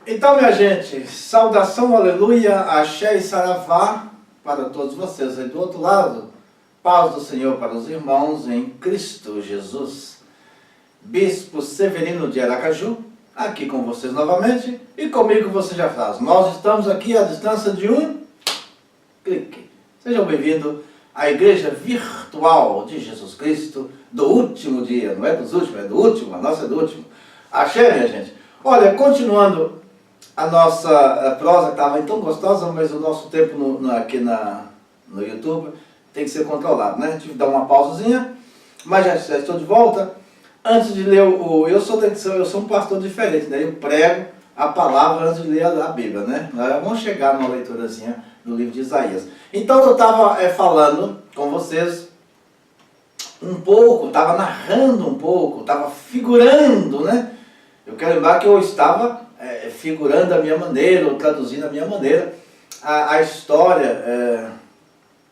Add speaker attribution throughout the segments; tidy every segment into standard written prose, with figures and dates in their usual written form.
Speaker 1: Então, minha gente, saudação, aleluia, axé e saravá para todos vocês aí do outro lado. Paz do Senhor para os irmãos em Cristo Jesus. Bispo Severino de Aracaju, aqui com vocês novamente. E comigo você já faz. Nós estamos aqui à distância de um clique. Sejam bem-vindos à Igreja Virtual de Jesus Cristo do último dia. Não é dos últimos, é do último, a nossa é do último. Axé, minha gente. Olha, continuando a nossa prosa que estava tão gostosa, mas o nosso tempo aqui no YouTube tem que ser controlado, né? Tive que dar uma pausazinha, mas já estou de volta. Antes de ler eu sou um pastor diferente, né? Eu prego a palavra antes de ler a Bíblia, né? Nós vamos chegar numa leiturazinha do livro de Isaías. Então eu estava falando com vocês um pouco, estava narrando um pouco, estava figurando, né? Eu quero lembrar que eu estava figurando da minha maneira, ou traduzindo da minha maneira, a história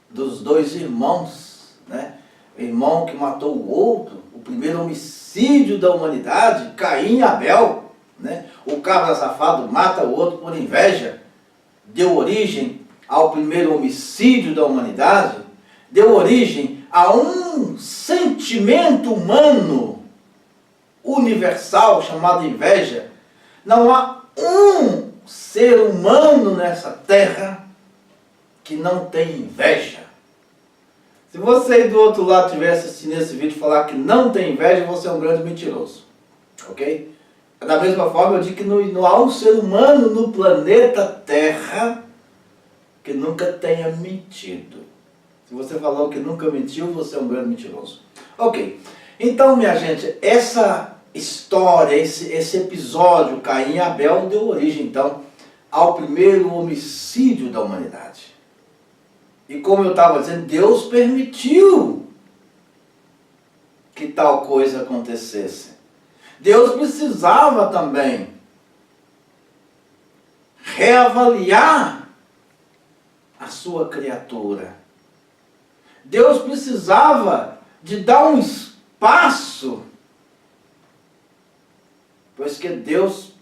Speaker 1: dos dois irmãos, né? O irmão que matou o outro, o primeiro homicídio da humanidade, Caim e Abel, né? O cabra safado mata o outro por inveja, deu origem ao primeiro homicídio da humanidade, deu origem a um sentimento humano universal chamado inveja. Não há um ser humano nessa terra que não tem inveja. Se você aí do outro lado estiver assistindo esse vídeo e falar que não tem inveja, você é um grande mentiroso. Ok? Da mesma forma, eu digo que não há um ser humano no planeta Terra que nunca tenha mentido. Se você falou que nunca mentiu, você é um grande mentiroso. Ok. Então, minha gente, essa história, esse episódio, Caim e Abel, deu origem, então, ao primeiro homicídio da humanidade. E como eu estava dizendo, Deus permitiu que tal coisa acontecesse. Deus precisava também reavaliar a sua criatura. Deus precisava de dar um espaço, pois que Deus,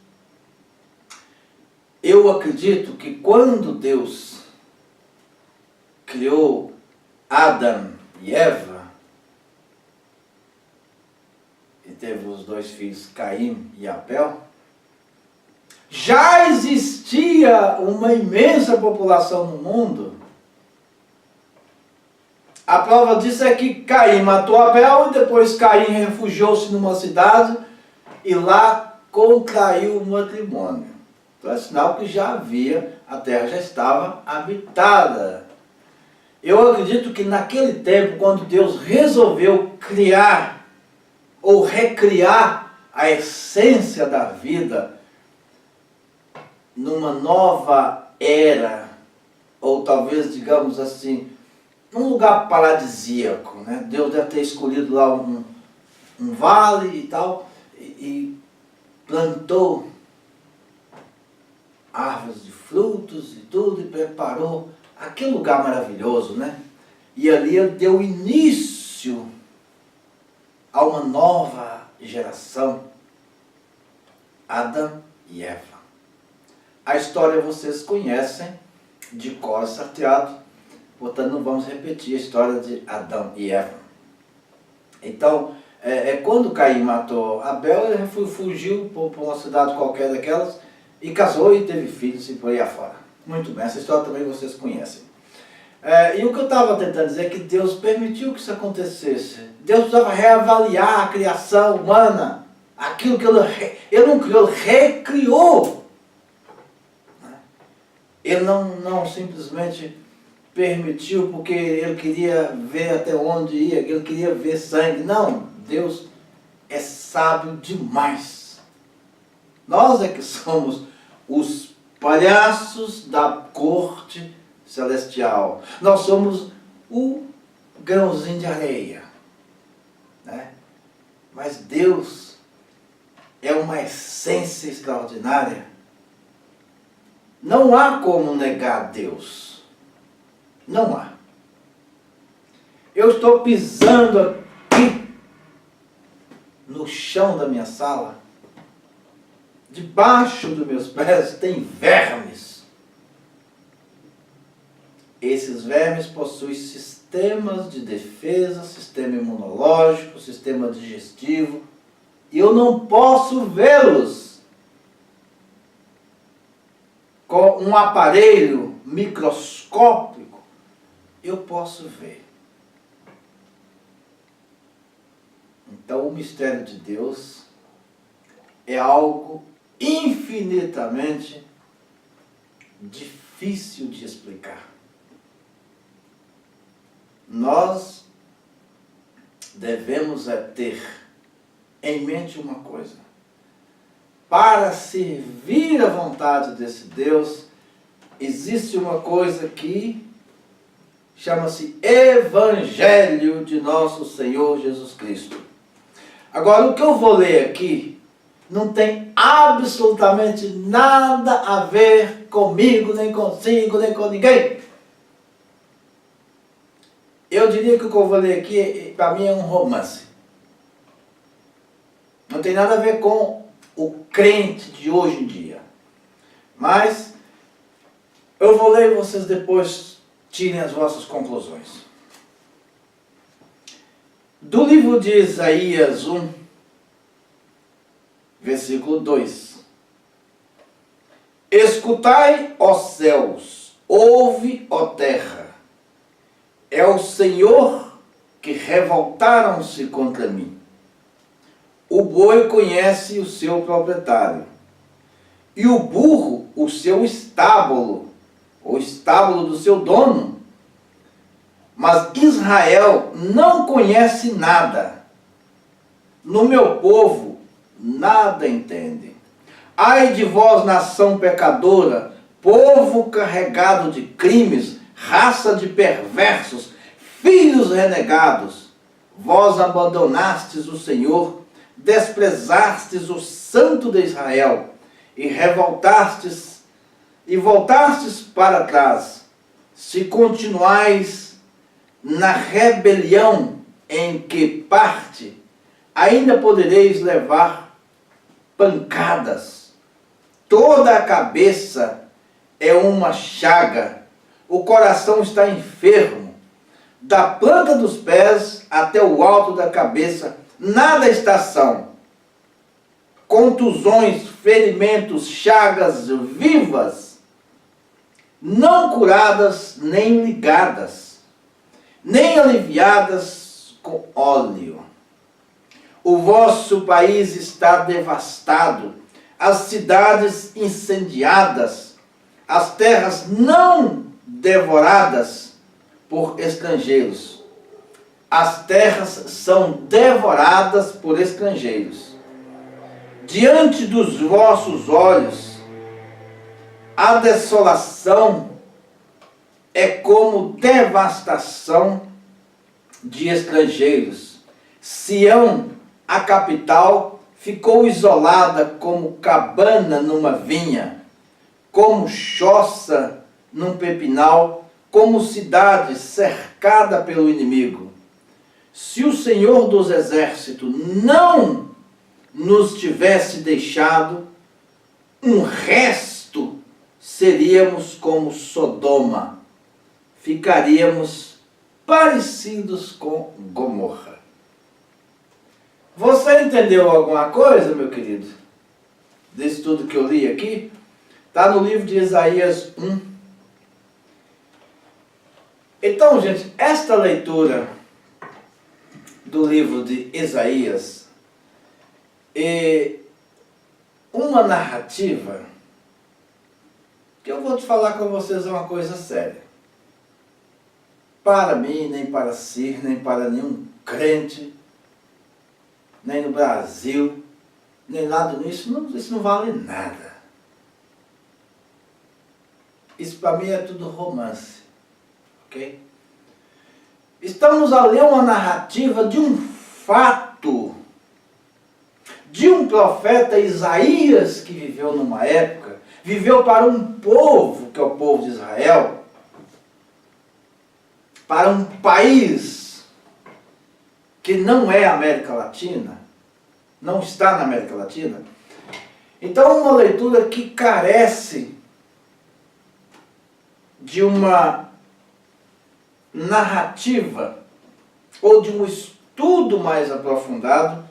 Speaker 1: eu acredito que quando Deus criou Adão e Eva, e teve os dois filhos, Caim e Abel, já existia uma imensa população no mundo. A prova disso é que Caim matou Abel e depois Caim refugiou-se numa cidade e lá contraiu o matrimônio. Então é sinal que já havia, a terra já estava habitada. Eu acredito que naquele tempo, quando Deus resolveu criar ou recriar a essência da vida numa nova era, ou talvez, digamos assim, num lugar paradisíaco, né? Deus deve ter escolhido lá um vale e tal, e plantou árvores de frutos e tudo, e preparou aquele lugar maravilhoso, né? E ali ele deu início a uma nova geração, Adão e Eva. A história vocês conhecem de cor salteado, portanto não vamos repetir a história de Adão e Eva. Então, quando Caim matou Abel, ele fugiu para uma cidade qualquer daquelas e casou e teve filhos e por aí afora. Muito bem, essa história também vocês conhecem. E o que eu estava tentando dizer é que Deus permitiu que isso acontecesse. Deus precisava reavaliar a criação humana, aquilo que ele não criou, ele recriou. Ele não simplesmente permitiu porque ele queria ver até onde ia, ele queria ver sangue. Não, Deus é sábio demais. Nós é que somos os palhaços da corte celestial. Nós somos o grãozinho de areia, né? Mas Deus é uma essência extraordinária. Não há como negar Deus. Não há. Eu estou pisando aqui no chão da minha sala debaixo dos meus pés tem vermes. Esses vermes possuem sistemas de defesa, sistema imunológico, sistema digestivo, e eu não posso vê-los com um aparelho microscópico. Eu posso ver. Então, o mistério de Deus é algo infinitamente difícil de explicar. Nós devemos ter em mente uma coisa: para servir a vontade desse Deus, existe uma coisa que chama-se Evangelho de nosso Senhor Jesus Cristo. Agora, o que eu vou ler aqui não tem absolutamente nada a ver comigo, nem consigo, nem com ninguém. Eu diria que o que eu vou ler aqui, para mim, é um romance. Não tem nada a ver com o crente de hoje em dia. Mas eu vou ler e vocês depois tirem as vossas conclusões. Do livro de Isaías 1, versículo 2. Escutai, ó céus, ouve, ó terra. É o Senhor que revoltaram-se contra mim. O boi conhece o seu proprietário, e o burro o seu estábulo, o estábulo do seu dono. Mas Israel não conhece nada. No meu povo nada entende. Ai de vós, nação pecadora, povo carregado de crimes, raça de perversos, filhos renegados. Vós abandonastes o Senhor, desprezastes o Santo de Israel, e voltastes para trás. Se continuais na rebelião em que parte, ainda podereis levar pancadas. Toda a cabeça é uma chaga, o coração está enfermo, da planta dos pés até o alto da cabeça, nada está são. Contusões, ferimentos, chagas vivas, não curadas nem ligadas, nem aliviadas com óleo. O vosso país está devastado, as cidades incendiadas, as terras não devoradas por estrangeiros. As terras são devoradas por estrangeiros. Diante dos vossos olhos, a desolação é como devastação de estrangeiros. Sião, a capital, ficou isolada como cabana numa vinha, como choça num pepinal, como cidade cercada pelo inimigo. Se o Senhor dos Exércitos não nos tivesse deixado, um resto seríamos como Sodoma, ficaríamos parecidos com Gomorra. Você entendeu alguma coisa, meu querido? Desse tudo que eu li aqui? Está no livro de Isaías 1. Então, gente, esta leitura do livro de Isaías é uma narrativa que eu vou te falar com vocês é uma coisa séria. Para mim, nem para si, nem para nenhum crente, nem no Brasil, nem nada nisso, isso não vale nada. Isso para mim é tudo romance, ok? Estamos a ler uma narrativa de um fato, de um profeta Isaías que viveu numa época, viveu para um povo, que é o povo de Israel, para um país que não é América Latina, não está na América Latina. Então, uma leitura que carece de uma narrativa ou de um estudo mais aprofundado,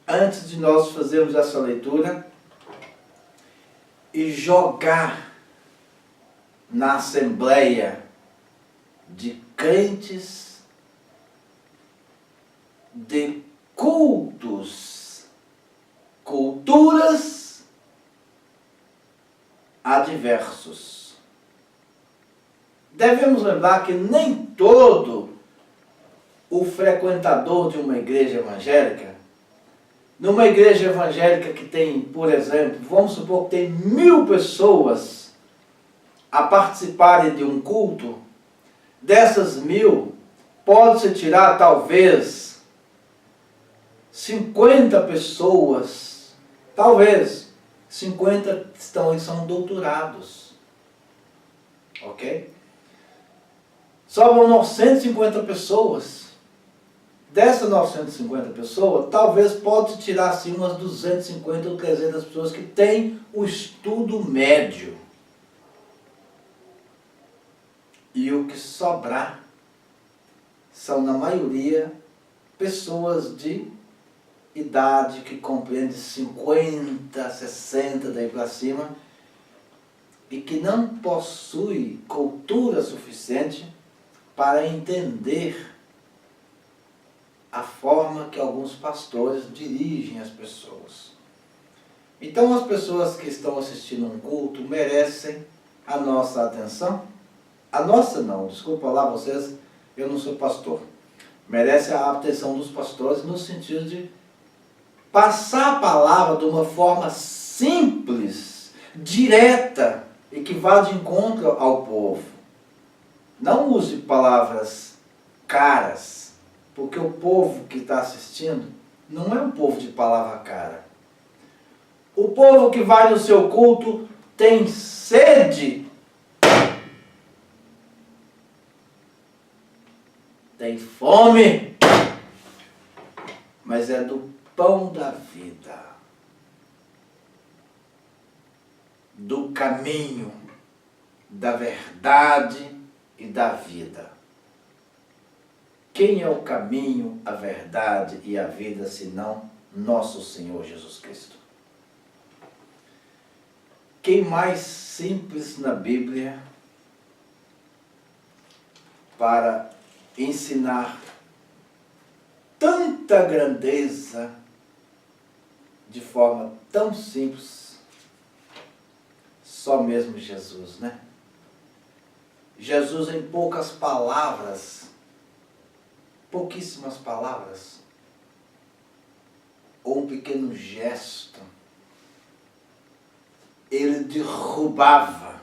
Speaker 1: antes de nós fazermos essa leitura e jogar na assembleia de crentes de cultos, culturas adversos. Devemos lembrar que nem todo o frequentador de uma igreja evangélica, numa igreja evangélica que tem, por exemplo, vamos supor que tem 1000 pessoas a participarem de um culto, dessas 1000, pode-se tirar talvez 50 pessoas, talvez 50 são doutorados, ok? Sobram 950 pessoas. Dessas 950 pessoas, talvez pode tirar assim umas 250 ou 300 pessoas que têm o estudo médio. E o que sobrar são, na maioria, pessoas de idade que compreende 50, 60, daí para cima, e que não possui cultura suficiente para entender a forma que alguns pastores dirigem as pessoas. Então, as pessoas que estão assistindo um culto merecem a nossa atenção. A nossa não, desculpa lá vocês, eu não sou pastor. Merece a atenção dos pastores no sentido de passar a palavra de uma forma simples, direta e que vá de encontro ao povo. Não use palavras caras, porque o povo que está assistindo não é um povo de palavra cara. O povo que vai no seu culto tem sede, tem fome, mas é do pão da vida, do caminho, da verdade e da vida. Quem é o caminho, a verdade e a vida, senão nosso Senhor Jesus Cristo? Quem mais simples na Bíblia para ensinar tanta grandeza de forma tão simples? Só mesmo Jesus, né? Jesus, em poucas palavras, pouquíssimas palavras, ou um pequeno gesto, ele derrubava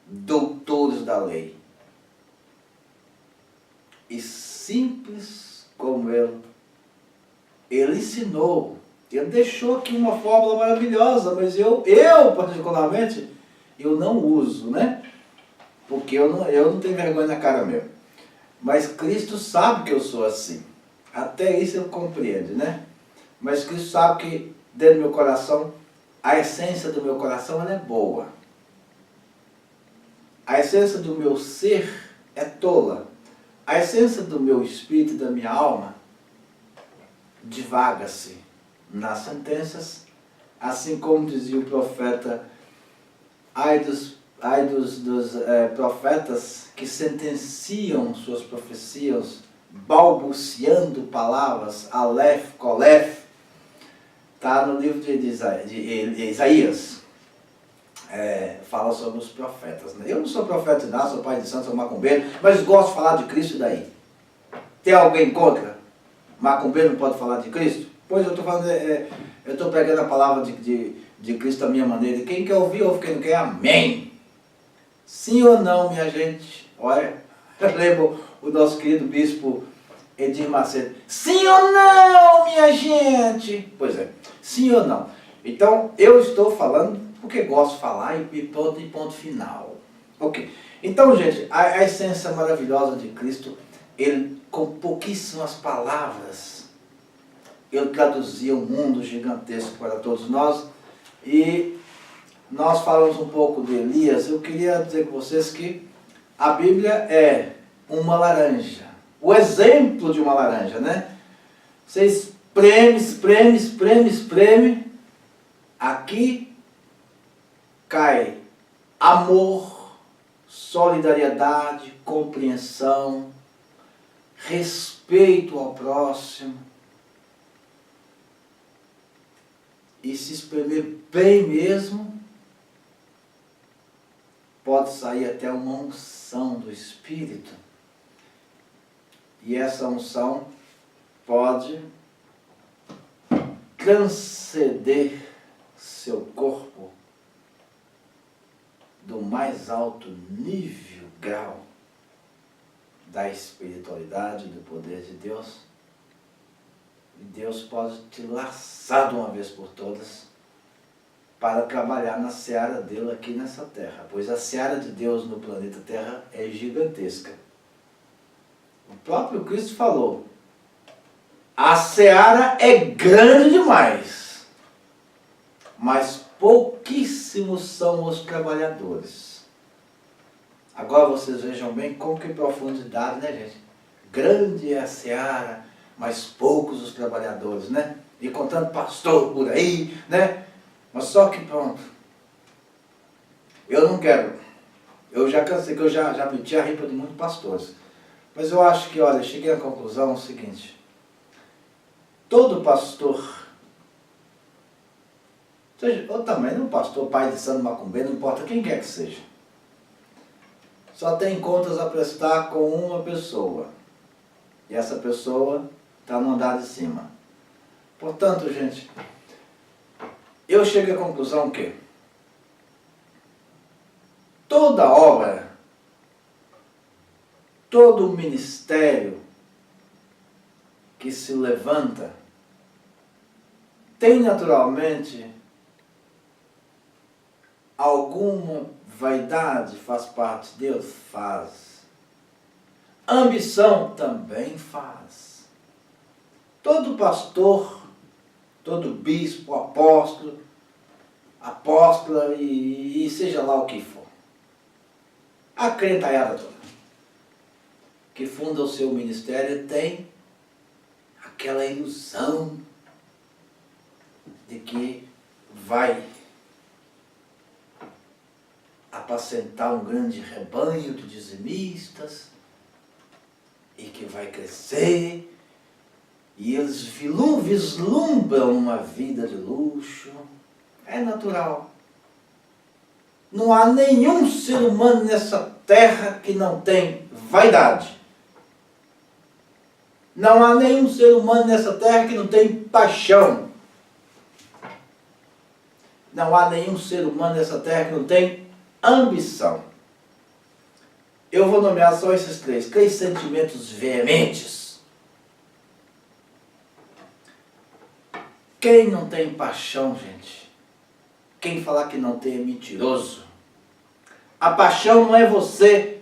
Speaker 1: doutores da lei. E simples como ele ensinou, ele deixou aqui uma fórmula maravilhosa, mas eu particularmente, eu não uso, né? Porque eu não tenho vergonha na cara mesmo. Mas Cristo sabe que eu sou assim. Até isso ele compreende, né? Mas Cristo sabe que dentro do meu coração, a essência do meu coração ela é boa. A essência do meu ser é tola. A essência do meu espírito e da minha alma divaga-se nas sentenças, assim como dizia o profeta, ai dos profetas que sentenciam suas profecias, balbuciando palavras, Aleph, Colef, está no livro de Isaías, fala sobre os profetas. Né? Eu não sou profeta de nada, sou pai de santo, sou macumbeiro, mas gosto de falar de Cristo daí. Tem alguém contra? Macumbeiro não pode falar de Cristo? Pois eu estou falando, eu estou pregando a palavra de Cristo da minha maneira. Quem quer ouvir, ouve, quem não quer, amém. Sim ou não, minha gente? Olha, eu lembro o nosso querido bispo Edir Macedo. Sim ou não, minha gente? Pois é, sim ou não. Então, eu estou falando porque gosto de falar e ponto final. Ok. Então, gente, a essência maravilhosa de Cristo, ele, com pouquíssimas palavras, ele traduzia um mundo gigantesco para todos nós. E nós falamos um pouco de Elias. Eu queria dizer com vocês que a Bíblia é uma laranja. O exemplo de uma laranja, né? Você espreme. Aqui cai amor, solidariedade, compreensão, respeito ao próximo. E se espremer bem mesmo, pode sair até uma unção do Espírito. E essa unção pode transcender seu corpo do mais alto nível, grau da espiritualidade, do poder de Deus. E Deus pode te laçar de uma vez por todas para trabalhar na seara dele aqui nessa terra. Pois a seara de Deus no planeta Terra é gigantesca. O próprio Cristo falou, a seara é grande demais, mas pouquíssimos são os trabalhadores. Agora vocês vejam bem como que profundidade, né, gente? Grande é a seara, mas poucos os trabalhadores, né? E contando pastor por aí, né? Mas só que pronto. Eu não quero. Eu já cansei, que eu já meti a ripa de muitos pastores. Mas eu acho que, olha, cheguei à conclusão o seguinte. Todo pastor, seja, ou também não pastor, pai de santo macumbeiro, não importa quem quer que seja, só tem contas a prestar com uma pessoa. E essa pessoa está no andar de cima. Portanto, gente, eu chego à conclusão que toda obra, todo ministério que se levanta tem naturalmente alguma vaidade, faz parte dele? Faz. Ambição também faz. Todo pastor, todo bispo, apóstolo, apóstola e seja lá o que for, a crentaiada toda que funda o seu ministério tem aquela ilusão de que vai apacentar um grande rebanho de dizimistas e que vai crescer, e eles vislumbram uma vida de luxo. É natural. Não há nenhum ser humano nessa terra que não tem vaidade. Não há nenhum ser humano nessa terra que não tem paixão. Não há nenhum ser humano nessa terra que não tem ambição. Eu vou nomear só esses três sentimentos veementes. Quem não tem paixão, gente, quem falar que não tem é mentiroso. A paixão não é você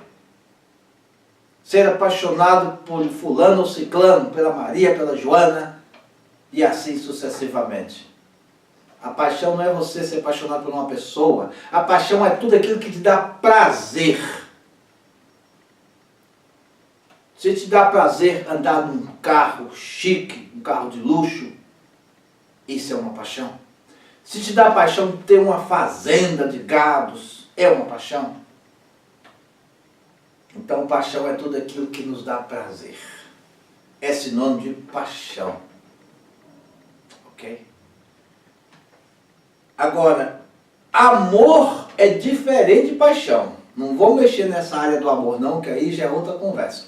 Speaker 1: ser apaixonado por fulano ou ciclano, pela Maria, pela Joana, e assim sucessivamente. A paixão não é você ser apaixonado por uma pessoa. A paixão é tudo aquilo que te dá prazer. Se te dá prazer andar num carro chique, um carro de luxo, isso é uma paixão. Se te dá paixão ter uma fazenda de gados, é uma paixão. Então, paixão é tudo aquilo que nos dá prazer. É sinônimo de paixão. Ok? Agora, amor é diferente de paixão. Não vou mexer nessa área do amor não, que aí já é outra conversa.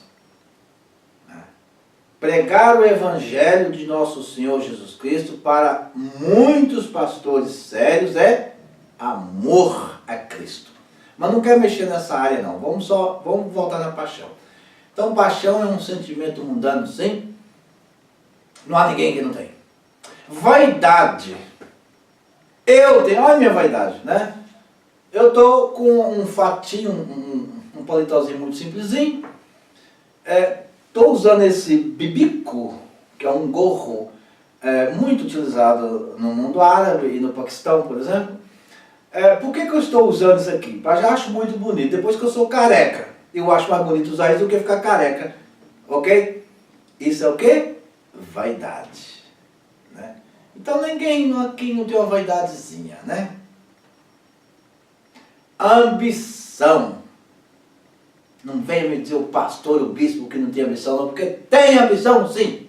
Speaker 1: Pregar o Evangelho de nosso Senhor Jesus Cristo para muitos pastores sérios é amor a Cristo. Mas não quero mexer nessa área não, vamos voltar na paixão. Então paixão é um sentimento mundano, sim? Não há ninguém que não tem. Vaidade. Eu tenho, olha a minha vaidade, né? Eu estou com um fatinho, um paletózinho muito simplesinho. Estou usando esse bibico, que é um gorro muito utilizado no mundo árabe e no Paquistão, por exemplo. Por que eu estou usando isso aqui? Eu já acho muito bonito. Depois que eu sou careca, eu acho mais bonito usar isso do que ficar careca. Ok? Isso é o quê? Vaidade. Né? Então ninguém aqui não tem uma vaidadezinha, né? Ambição. Não venha me dizer o pastor, o bispo que não tem ambição, não, porque tem ambição sim.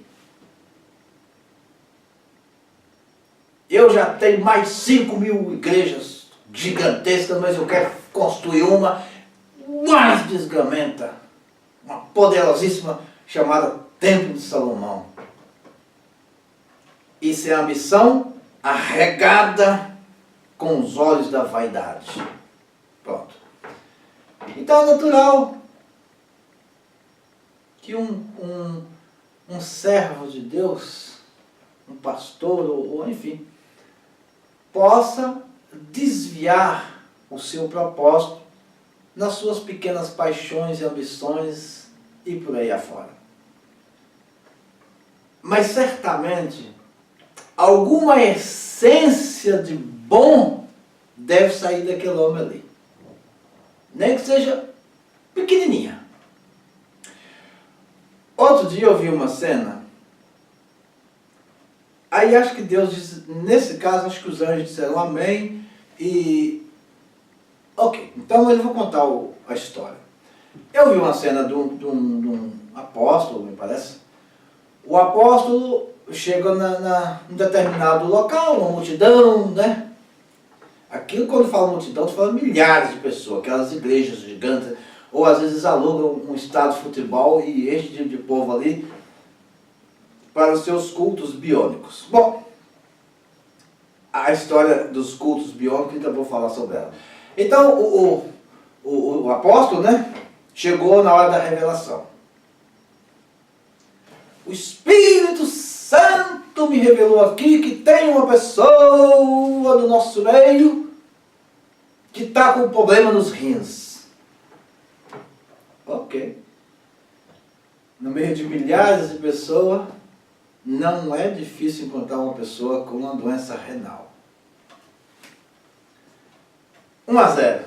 Speaker 1: Eu já tenho mais 5.000 igrejas gigantescas, mas eu quero construir uma mais desgamenta, uma poderosíssima chamada Templo de Salomão. Isso é ambição arregada com os olhos da vaidade. Pronto. Então é natural que um servo de Deus, um pastor ou enfim, possa desviar o seu propósito nas suas pequenas paixões e ambições e por aí afora. Mas certamente alguma essência de bom deve sair daquele homem ali. Nem que seja pequenininha. Outro dia eu vi uma cena. Aí acho que Deus disse, nesse caso acho que os anjos disseram amém e... Ok, então eu vou contar a história. Eu vi uma cena de um apóstolo, me parece. O apóstolo chega num determinado local, uma multidão, né? Aquilo quando fala multidão, tu fala milhares de pessoas, aquelas igrejas gigantes, ou às vezes alugam um estádio de futebol e enche de povo ali para os seus cultos biônicos. Bom, a história dos cultos biônicos, então vou falar sobre ela. Então, o apóstolo, né, chegou na hora da revelação. O Espírito Santo me revelou aqui que tem uma pessoa no nosso meio que está com problema nos rins. Ok. No meio de milhares de pessoas, não é difícil encontrar uma pessoa com uma doença renal. 1-0.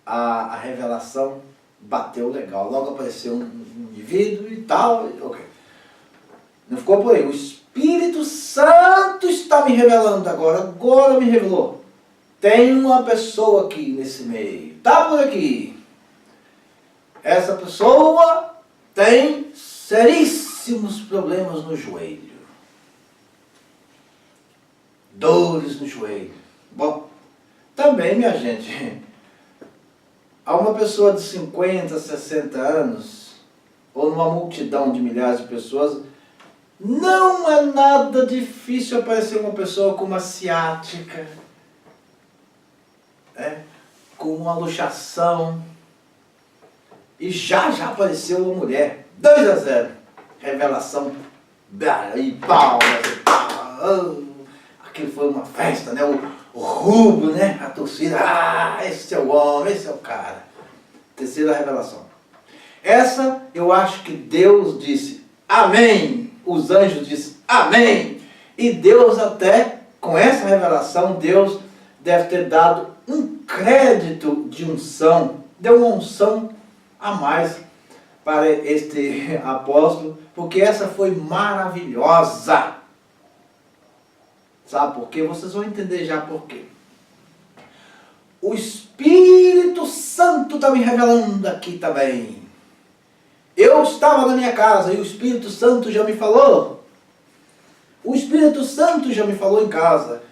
Speaker 1: A revelação bateu legal. Logo apareceu um indivíduo e tal. Ok. Não ficou por aí. O Espírito Santo está me revelando agora. Agora me revelou. Tem uma pessoa aqui nesse meio. Está por aqui. Essa pessoa tem seríssimos problemas no joelho. Dores no joelho. Bom, também, minha gente, a uma pessoa de 50, 60 anos, ou numa multidão de milhares de pessoas, não é nada difícil aparecer uma pessoa com uma ciática, com uma luxação, e já apareceu uma mulher. 2-0. Revelação. E palmas. Aquilo foi uma festa, né? O rubro, né? A torcida. Esse é o homem, esse é o cara. Terceira revelação. Essa eu acho que Deus disse amém. Os anjos disseram amém. E Deus até, com essa revelação, Deus deve ter dado um crédito de unção. Deu uma unção a mais para este apóstolo, porque essa foi maravilhosa. Sabe por quê? Vocês vão entender já por quê. O Espírito Santo está me revelando aqui também. Eu estava na minha casa e o Espírito Santo já me falou. O Espírito Santo já me falou em casa.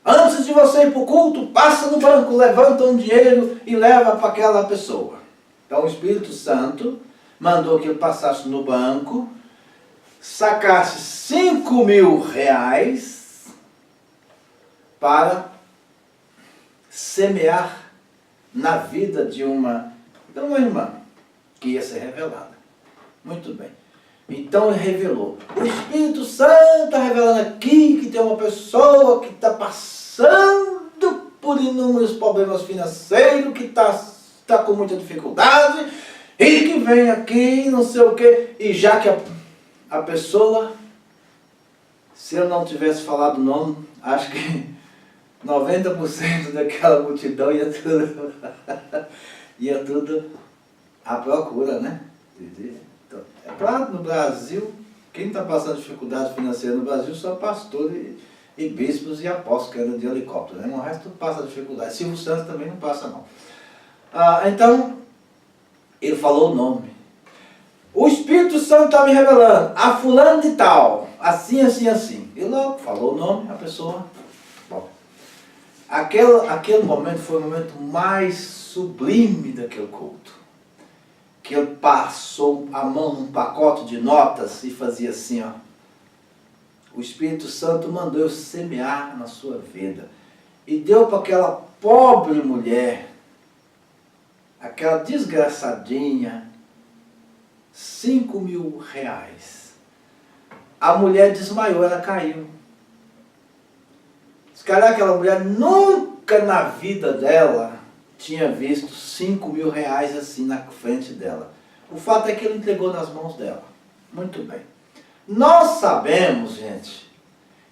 Speaker 1: Antes de você ir para o culto, passa no banco, levanta um dinheiro e leva para aquela pessoa. Então o Espírito Santo mandou que eu passasse no banco, sacasse 5.000 reais para semear na vida de uma irmã que ia ser revelada. Muito bem. Então ele revelou. O Espírito Santo está revelando aqui que tem uma pessoa que está passando por inúmeros problemas financeiros, que está com muita dificuldade, e que vem aqui, não sei o quê, e já que a pessoa Se eu não tivesse falado o nome, acho que 90% daquela multidão ia tudo à procura, né? Então, é claro, no Brasil, quem está passando dificuldade financeira no Brasil são pastores e bispos e apóstolos que andam de helicóptero, né? O resto passa dificuldade. Silvio Santos também não passa, não. Então, ele falou o nome. O Espírito Santo está me revelando, a fulano de tal, assim, assim, assim. E logo falou o nome, a pessoa. Bom, aquele momento foi o momento mais sublime daquele culto. Que ele passou a mão num pacote de notas e fazia assim, ó. O Espírito Santo mandou eu semear na sua vida. E deu para aquela pobre mulher, aquela desgraçadinha, 5.000 reais. A mulher desmaiou, ela caiu. Se calhar aquela mulher nunca na vida dela tinha visto 5.000 reais assim na frente dela. O fato é que ele entregou nas mãos dela. Muito bem. Nós sabemos, gente,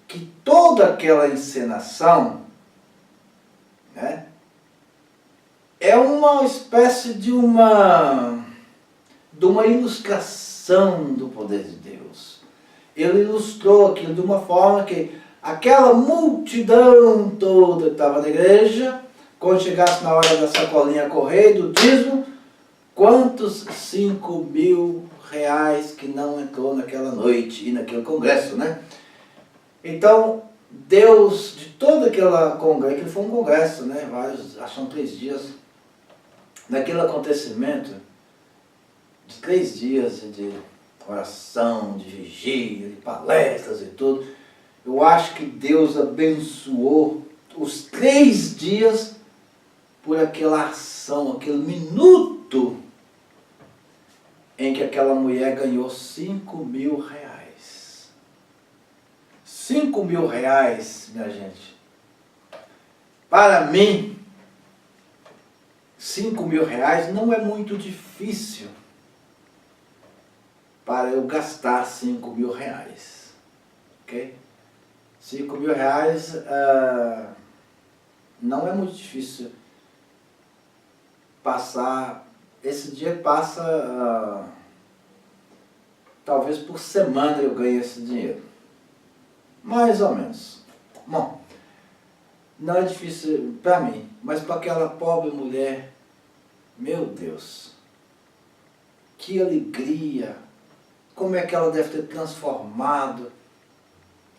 Speaker 1: que toda aquela encenação, né, é uma espécie de uma ilustração do poder de Deus. Ele ilustrou aquilo de uma forma que aquela multidão toda que estava na igreja, quando chegasse na hora da sacolinha correr, do dízimo, quantos 5.000 reais que não entrou naquela noite e naquele congresso, né? Então, Deus, de toda aquela congresso, que foi um congresso, né? Vários, acho que são 3 dias, naquele acontecimento, de 3 dias de oração, de vigília, de palestras e tudo, eu acho que Deus abençoou os 3 dias por aquela ação, aquele minuto em que aquela mulher ganhou 5.000 reais. 5.000 reais, minha gente. Para mim, 5.000 reais não é muito difícil para eu gastar 5.000 reais. Ok? 5.000 reais não é muito difícil passar. Esse dia passa, talvez por semana eu ganho esse dinheiro. Mais ou menos. Bom, não é difícil para mim, mas para aquela pobre mulher, meu Deus, que alegria! Como é que ela deve ter transformado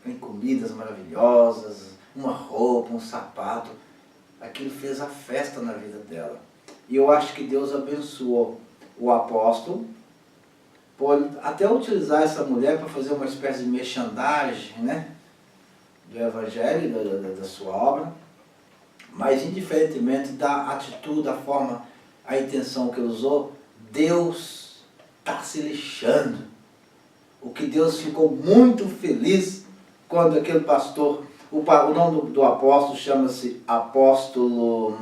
Speaker 1: em comidas maravilhosas, uma roupa, um sapato. Aquilo fez a festa na vida dela. E eu acho que Deus abençoou o apóstolo por até utilizar essa mulher para fazer uma espécie de merchandising, né, do evangelho, da sua obra. Mas indiferentemente da atitude, da forma, a intenção que ele usou, Deus está se lixando. O que Deus ficou muito feliz quando aquele pastor, o nome do apóstolo chama-se apóstolo,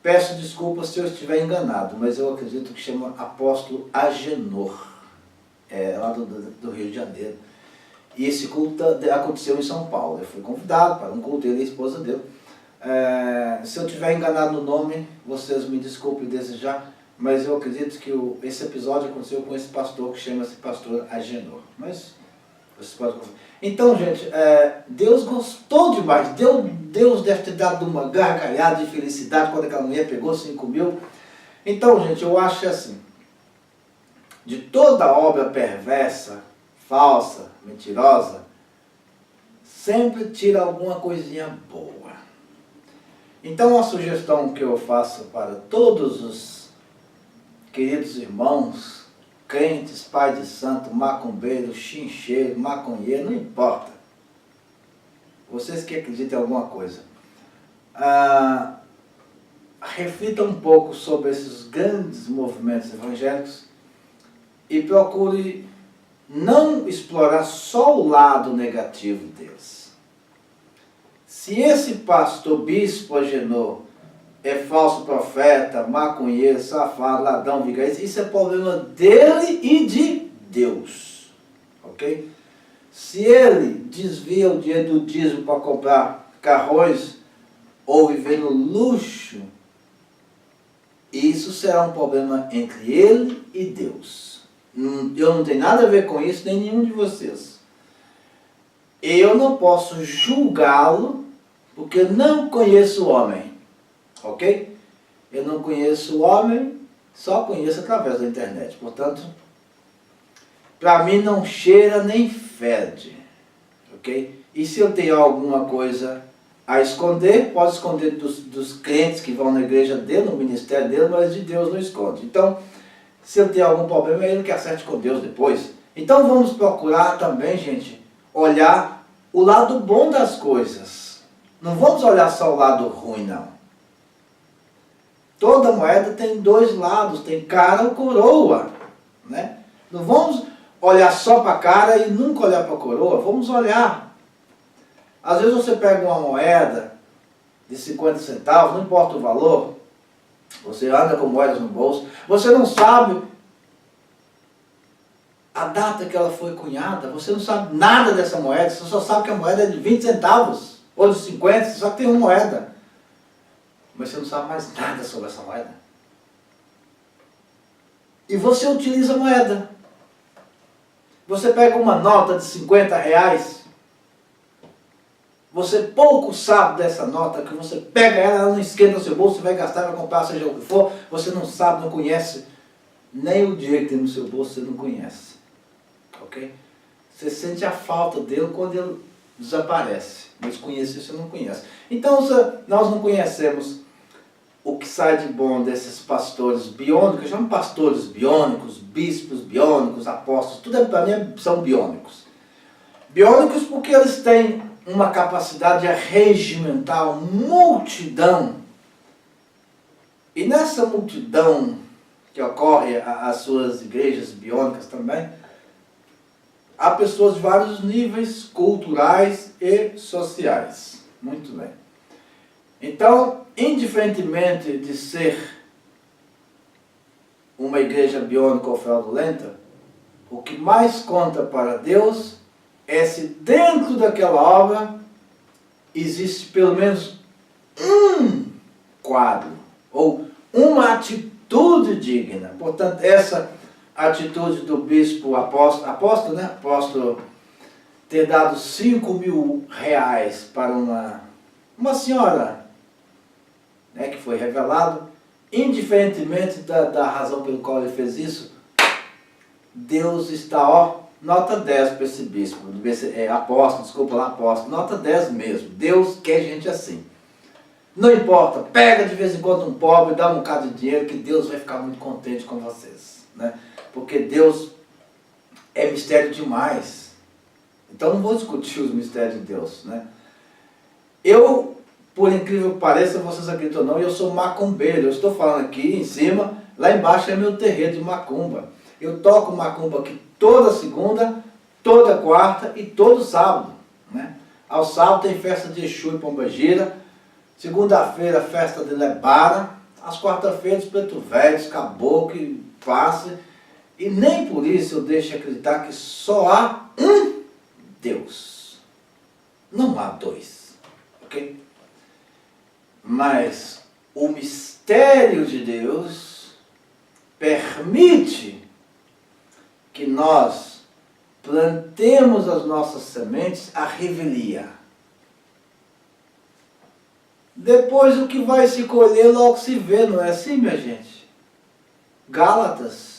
Speaker 1: peço desculpas se eu estiver enganado, mas eu acredito que chama apóstolo Agenor, lá do Rio de Janeiro. E esse culto aconteceu em São Paulo. Eu fui convidado para um culto, ele e a esposa dele. Se eu estiver enganado no nome, vocês me desculpem desde já, mas eu acredito que esse episódio aconteceu com esse pastor que chama-se pastor Agenor. Mas vocês podem confundir. Então, gente, Deus gostou demais. Deus deve ter dado uma gargalhada de felicidade quando aquela mulher pegou 5.000. Então, gente, eu acho assim, de toda obra perversa, falsa, mentirosa, sempre tira alguma coisinha boa. Então, a sugestão que eu faço para todos os queridos irmãos, crentes, pai de santo, macumbeiro, chincheiro, maconheiro, não importa. Vocês que acreditam em alguma coisa. Reflita um pouco sobre esses grandes movimentos evangélicos e procure não explorar só o lado negativo deles. Se esse pastor, bispo Agenor, é falso profeta, maconheiro, safado, ladrão, vigarista, isso é problema dele e de Deus. Ok? Se ele desvia o dinheiro do dízimo para comprar carrões ou viver no luxo, isso será um problema entre ele e Deus. Eu não tenho nada a ver com isso, nem nenhum de vocês. Eu não posso julgá-lo, porque eu não conheço o homem. Ok? Eu não conheço o homem, só conheço através da internet. Portanto, para mim não cheira nem fede. Ok? E se eu tenho alguma coisa a esconder, pode esconder dos crentes que vão na igreja dele, no ministério dele, mas de Deus não esconde. Então, se eu tenho algum problema, é ele que acerte com Deus depois. Então vamos procurar também, gente, olhar o lado bom das coisas. Não vamos olhar só o lado ruim, não. Toda moeda tem dois lados, tem cara ou coroa, né? Não vamos olhar só para a cara e nunca olhar para a coroa, vamos olhar. Às vezes você pega uma moeda de 50 centavos, não importa o valor, você anda com moedas no bolso, você não sabe a data que ela foi cunhada, você não sabe nada dessa moeda, você só sabe que a moeda é de 20 centavos, ou de 50, você só tem uma moeda. Mas você não sabe mais nada sobre essa moeda. E você utiliza a moeda. Você pega uma nota de 50 reais, você pouco sabe dessa nota, que você pega ela, ela não esquenta no seu bolso, você vai gastar, vai comprar, seja o que for, você não sabe, não conhece, nem o dinheiro que tem no seu bolso você não conhece. Ok? Você sente a falta dele quando ele desaparece, mas conhecer você não conhece. Então nós não conhecemos o que sai de bom desses pastores biônicos, eu chamo pastores biônicos, bispos biônicos, apóstolos, tudo para mim são biônicos. Biônicos porque eles têm uma capacidade de regimentar uma multidão. E nessa multidão que ocorre às suas igrejas biônicas também, há pessoas de vários níveis culturais e sociais. Muito bem. Então, indiferentemente de ser uma igreja biônica ou fraudulenta, o que mais conta para Deus é se dentro daquela obra existe pelo menos um quadro, ou uma atitude digna. Portanto, essa atitude do bispo apóstolo, né? Apóstolo ter dado 5.000 reais para uma senhora, né, que foi revelado, indiferentemente da razão pelo qual ele fez isso, Deus está, ó, nota 10 para esse bispo, apóstolo, nota 10 mesmo. Deus quer gente assim. Não importa, pega de vez em quando um pobre, dá um bocado de dinheiro, que Deus vai ficar muito contente com vocês, né? Porque Deus é mistério demais. Então não vou discutir os mistérios de Deus, né? Eu, por incrível que pareça, vocês acreditam ou não, eu sou macumbeiro. Eu estou falando aqui em cima, lá embaixo é meu terreiro de macumba. Eu toco macumba aqui toda segunda, toda quarta e todo sábado, né? Ao sábado tem festa de Exu e Pombagira, segunda-feira festa de Lebara, às quarta-feiras preto velhos, caboclo e passe. E nem por isso eu deixo de acreditar que só há um Deus. Não há dois, ok? Mas o mistério de Deus permite que nós plantemos as nossas sementes à revelia. Depois o que vai se colher logo se vê, não é assim, minha gente? Gálatas.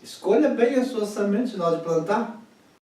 Speaker 1: Escolha bem as suas sementes na hora de plantar.